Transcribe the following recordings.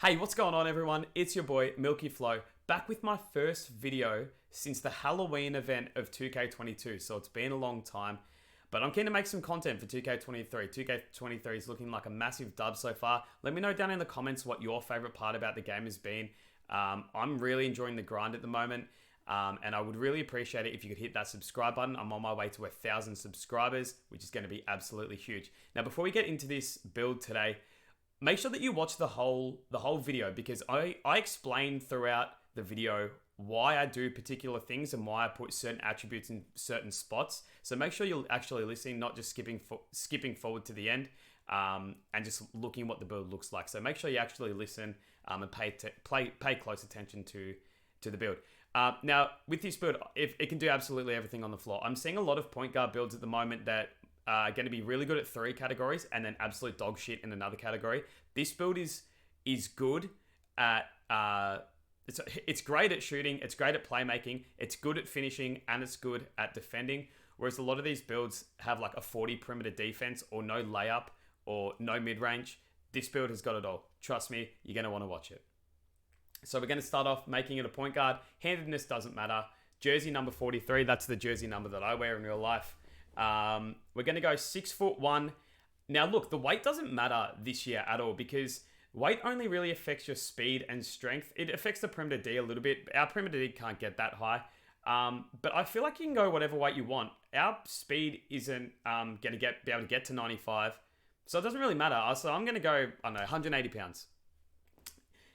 Hey, what's going on everyone? It's your boy Milky Flow, back with my first video since the Halloween event of 2K22. So it's been a long time, but I'm keen to make some content for 2K23. 2K23 is looking like a massive dub so far. Let me know down in the comments what your favorite part about the game has been. I'm really enjoying the grind at the moment. And I would really appreciate it if you could hit that subscribe button. I'm on my way to 1,000 subscribers, which is going to be absolutely huge. Now, before we get into this build today, make sure that you watch the whole video, because I explain throughout the video why I do particular things and why I put certain attributes in certain spots. So make sure you're actually listening, not just skipping forward to the end and just looking what the build looks like. So make sure you actually listen and pay close attention to the build. Now, with this build, it can do absolutely everything on the floor. I'm seeing a lot of point guard builds at the moment that are going to be really good at 3 categories and then absolute dog shit in another category. This build is good at it's great at shooting, it's great at playmaking, it's good at finishing, and it's good at defending. Whereas a lot of these builds have like a 40 perimeter defense or no layup or no mid range. This build has got it all. Trust me, you're going to want to watch it. So we're going to start off making it a point guard. Handedness doesn't matter. Jersey number 43, that's the jersey number that I wear in real life. We're going to go 6'1". Now look, the weight doesn't matter this year at all, because weight only really affects your speed and strength. It affects the perimeter D a little bit. Our perimeter D can't get that high. But I feel like you can go whatever weight you want. Our speed isn't going to be able to get to 95. So it doesn't really matter. So I'm going to go, 180 pounds.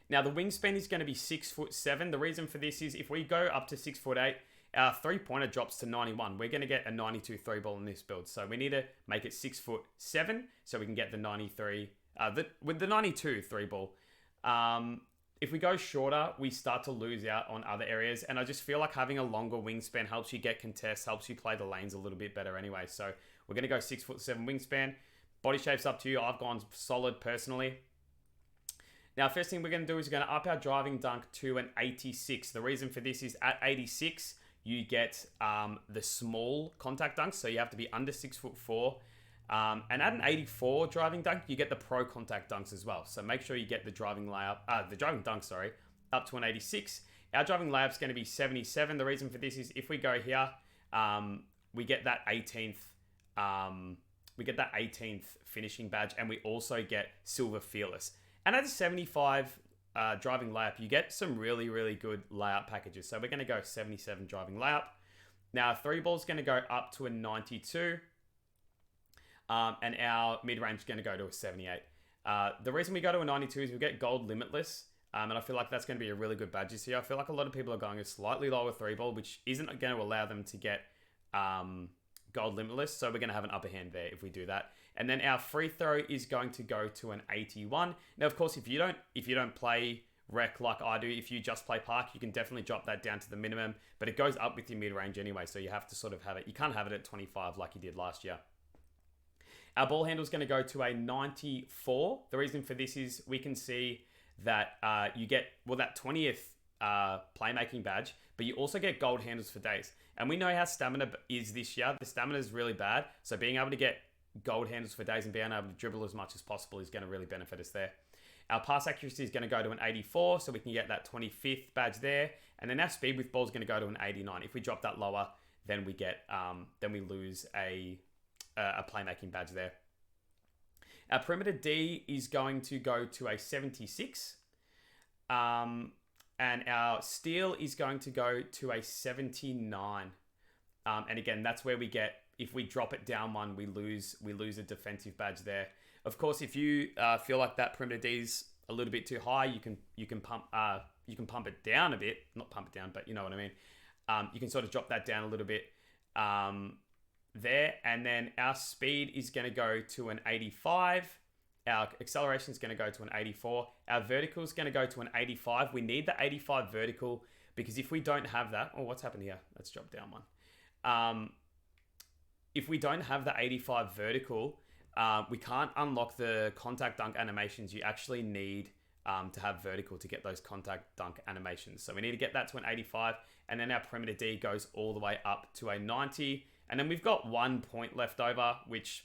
Now the wingspan is going to be 6'7". The reason for this is if we go up to 6'8", our 3-pointer drops to 91. We're going to get a 92 3-ball in this build. So we need to make it 6'7", so we can get the 93, with the 92 3-ball. If we go shorter, we start to lose out on other areas. And I just feel like having a longer wingspan helps you get contests, helps you play the lanes a little bit better anyway. So we're going to go 6'7" wingspan. Body shape's up to you. I've gone solid personally. Now, first thing we're going to do is we're going to up our driving dunk to an 86. The reason for this is at 86, you get the small contact dunks, so you have to be under 6'4". And at an 84 driving dunk, you get the pro contact dunks as well. So make sure you get the driving dunk, up to an 86. Our driving layup's going to be 77. The reason for this is if we go here, we get that 18th. We get that 18th finishing badge, and we also get silver fearless. And at a 75 driving layup, you get some really, really good layup packages. So we're going to go 77 driving layup. Now, 3-ball is going to go up to a 92. And our mid-range is going to go to a 78. The reason we go to a 92 is we get gold limitless. And I feel like that's going to be a really good badge this year. I feel like a lot of people are going a slightly lower 3-ball, which isn't going to allow them to get gold limitless. So we're going to have an upper hand there if we do that. And then our free throw is going to go to an 81. Now, of course, if you don't play rec like I do, if you just play park, you can definitely drop that down to the minimum, but it goes up with your mid-range anyway. So you have to sort of have it. You can't have it at 25 like you did last year. Our ball handle is going to go to a 94. The reason for this is we can see that you get, that 20th playmaking badge, but you also get gold handles for days. And we know how stamina is this year. The stamina is really bad. So being able to get gold handles for days and being able to dribble as much as possible is going to really benefit us there. Our pass accuracy is going to go to an 84, so we can get that 25th badge there. And then our speed with ball is going to go to an 89. If we drop that lower, then we lose a playmaking badge there. Our perimeter D is going to go to a 76. And our steal is going to go to a 79. And again, that's where we get, if we drop it down one, we lose a defensive badge there. Of course, if you feel like that perimeter D is a little bit too high, you can pump it down a bit. Not pump it down, but you know what I mean. You can sort of drop that down a little bit there. And then our speed is going to go to an 85. Our acceleration is going to go to an 84. Our vertical is going to go to an 85. We need the 85 vertical, because if we don't have that, what's happened here? Let's drop down one. If we don't have the 85 vertical, we can't unlock the contact dunk animations. You actually need to have vertical to get those contact dunk animations. So we need to get that to an 85. And then our perimeter D goes all the way up to a 90. And then we've got 1 point left over, which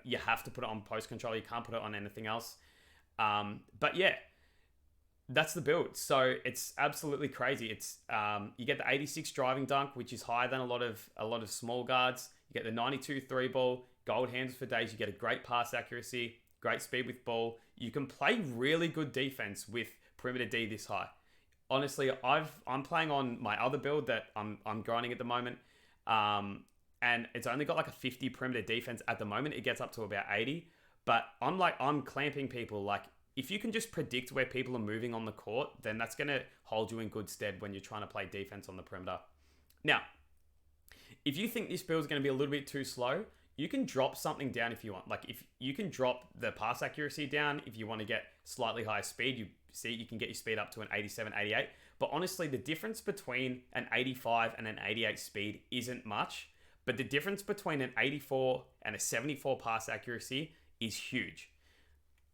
you have to put it on post control. You can't put it on anything else. But yeah, That's the build. So it's absolutely crazy. It's you get the 86 driving dunk, which is higher than a lot of small guards. You get the 92 three ball, gold hands for days. You get a great pass accuracy, great speed with ball. You can play really good defense with perimeter D this high. Honestly, I'm playing on my other build that I'm grinding at the moment, and it's only got like a 50 perimeter defense at the moment. It gets up to about 80, but I'm clamping people. Like if you can just predict where people are moving on the court, then that's gonna hold you in good stead when you're trying to play defense on the perimeter. Now, if you think this build is going to be a little bit too slow, you can drop something down if you want. Like if you can drop the pass accuracy down if you want to get slightly higher speed, you can get your speed up to an 87, 88. But honestly, the difference between an 85 and an 88 speed isn't much. But the difference between an 84 and a 74 pass accuracy is huge.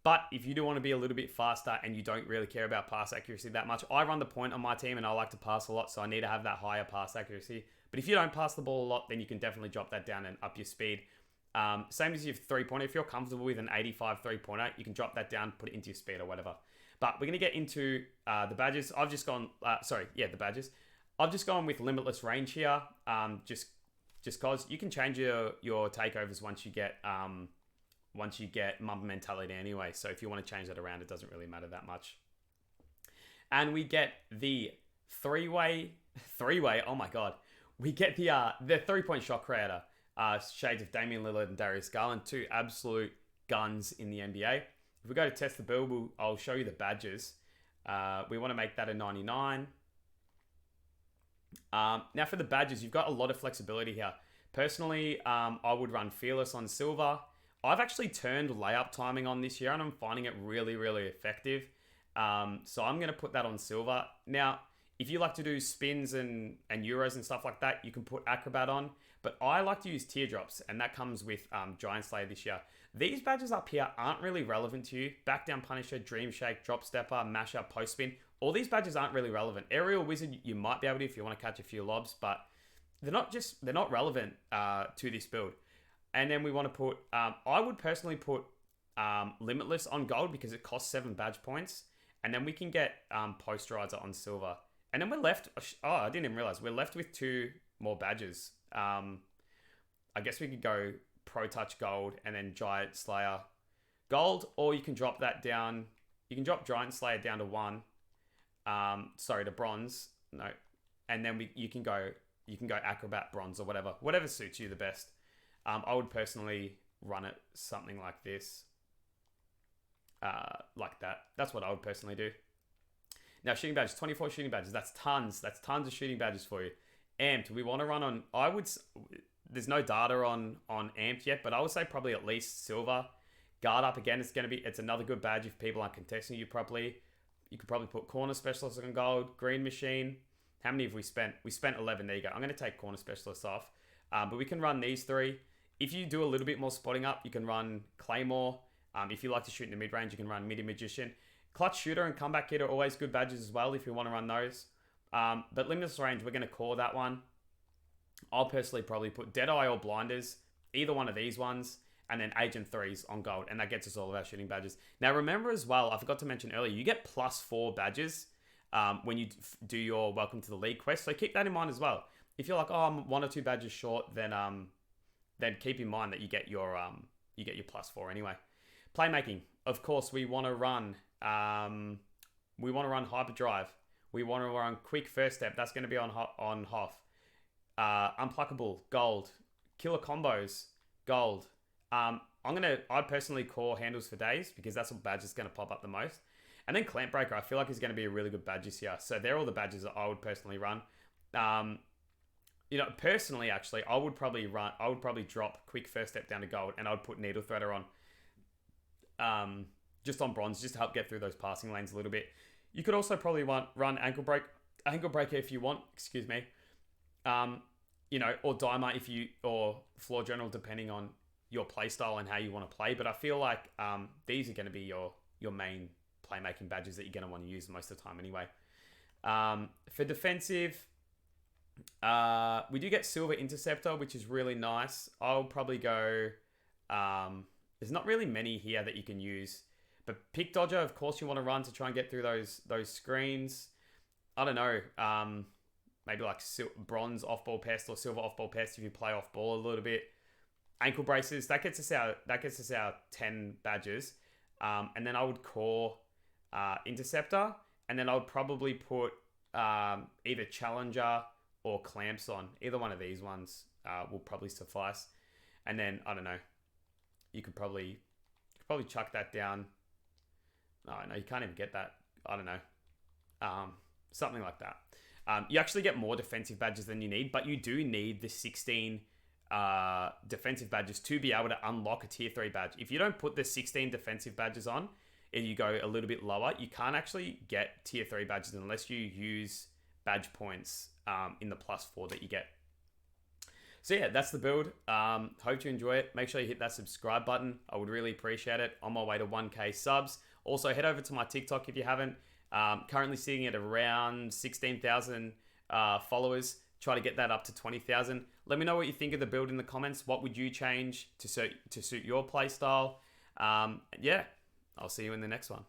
But if you do want to be a little bit faster and you don't really care about pass accuracy that much, I run the point on my team and I like to pass a lot, so I need to have that higher pass accuracy. But if you don't pass the ball a lot, then you can definitely drop that down and up your speed. Same as your three-pointer. If you're comfortable with an 85 three-pointer, you can drop that down, put it into your speed or whatever. But we're going to get into the badges. The badges. I've just gone with limitless range here, just because you can change your takeovers once you get Mamba mentality anyway. So if you want to change that around, it doesn't really matter that much. And we get the three-way. Oh my god. We get the 3-point shot creator, shades of Damian Lillard and Darius Garland, two absolute guns in the NBA. If we go to test the build, I'll show you the badges. We want to make that a 99. Now for the badges, you've got a lot of flexibility here. Personally, I would run Fearless on silver. I've actually turned layup timing on this year and I'm finding it really, really effective. So I'm going to put that on silver. Now, if you like to do spins and euros and stuff like that, you can put Acrobat on. But I like to use teardrops, and that comes with Giant Slayer this year. These badges up here aren't really relevant to you. Back Down Punisher, Dream Shake, Drop Stepper, Masher, Post Spin. All these badges aren't really relevant. Aerial Wizard, you might be able to if you want to catch a few lobs, but they're not relevant to this build. And then we want to put, I would personally put Limitless on gold because it costs 7 badge points. And then we can get Posterizer on silver. And then we're left, I didn't even realize, we're left with 2 more badges. I guess we could go Pro Touch gold and then Giant Slayer gold, or you can drop that down. You can drop Giant Slayer down to 1. To bronze. No. And then you can go Acrobat bronze or whatever suits you the best. I would personally run it something like this. Like that. That's what I would personally do. Now, shooting badges, 24 shooting badges. That's tons. That's tons of shooting badges for you. Amped, we want to run on, there's no data on Amped yet, but I would say probably at least silver. Guard up again, it's another good badge if people aren't contesting you properly. You could probably put Corner Specialist on gold, Green Machine. How many have we spent? We spent 11, there you go. I'm going to take Corner Specialist off. But we can run these 3. If you do a little bit more spotting up, you can run Claymore. If you like to shoot in the mid-range, you can run Midi Magician. Clutch Shooter and Comeback Kid are always good badges as well if you want to run those. But Limitless Range, we're going to core that one. I'll personally probably put Deadeye or Blinders, either one of these ones, and then Agent 3s on gold, and that gets us all of our shooting badges. Now remember as well, I forgot to mention earlier, you get +4 badges when you do your Welcome to the League quest, so keep that in mind as well. If you're like, oh, I'm 1 or 2 badges short, then keep in mind that you get your +4 anyway. Playmaking, of course, we want to run Hyperdrive. We want to run Quick First Step. That's going to be on Hoff. Unpluckable, gold. Killer Combos, gold. I'd personally core Handles for Days because that's what badge is going to pop up the most. And then Clamp Breaker, I feel like is going to be a really good badge this year. So they're all the badges that I would personally run. Personally, actually, I would probably drop Quick First Step down to gold, and I would put Needle Threader on, just on bronze, just to help get through those passing lanes a little bit. You could also probably run Ankle Breaker if you want. Excuse me. Or Dimer or Floor General, depending on your play style and how you want to play. But I feel like these are going to be your main playmaking badges that you're going to want to use most of the time anyway. For defensive, we do get Silver Interceptor, which is really nice. I'll probably go... there's not really many here that you can use. But Pick Dodger, of course, you want to run to try and get through those screens. I don't know. Maybe like bronze off-ball pest or silver off-ball pest if you play off-ball a little bit. Ankle braces, that gets us our 10 badges. And then I would core Interceptor, and then I would probably put either Challenger or Clamps on. Either one of these ones will probably suffice. And then, I don't know, you could probably chuck that down. No, you can't even get that. I don't know. Something like that. You actually get more defensive badges than you need, but you do need the 16 defensive badges to be able to unlock a tier 3 badge. If you don't put the 16 defensive badges on and you go a little bit lower, you can't actually get tier 3 badges unless you use badge points in the +4 that you get. So yeah, that's the build. Hope you enjoy it. Make sure you hit that subscribe button. I would really appreciate it. On my way to 1K subs. Also, head over to my TikTok if you haven't. Currently sitting at around 16,000 followers. Try to get that up to 20,000. Let me know what you think of the build in the comments. What would you change to suit your playstyle? Yeah, I'll see you in the next one.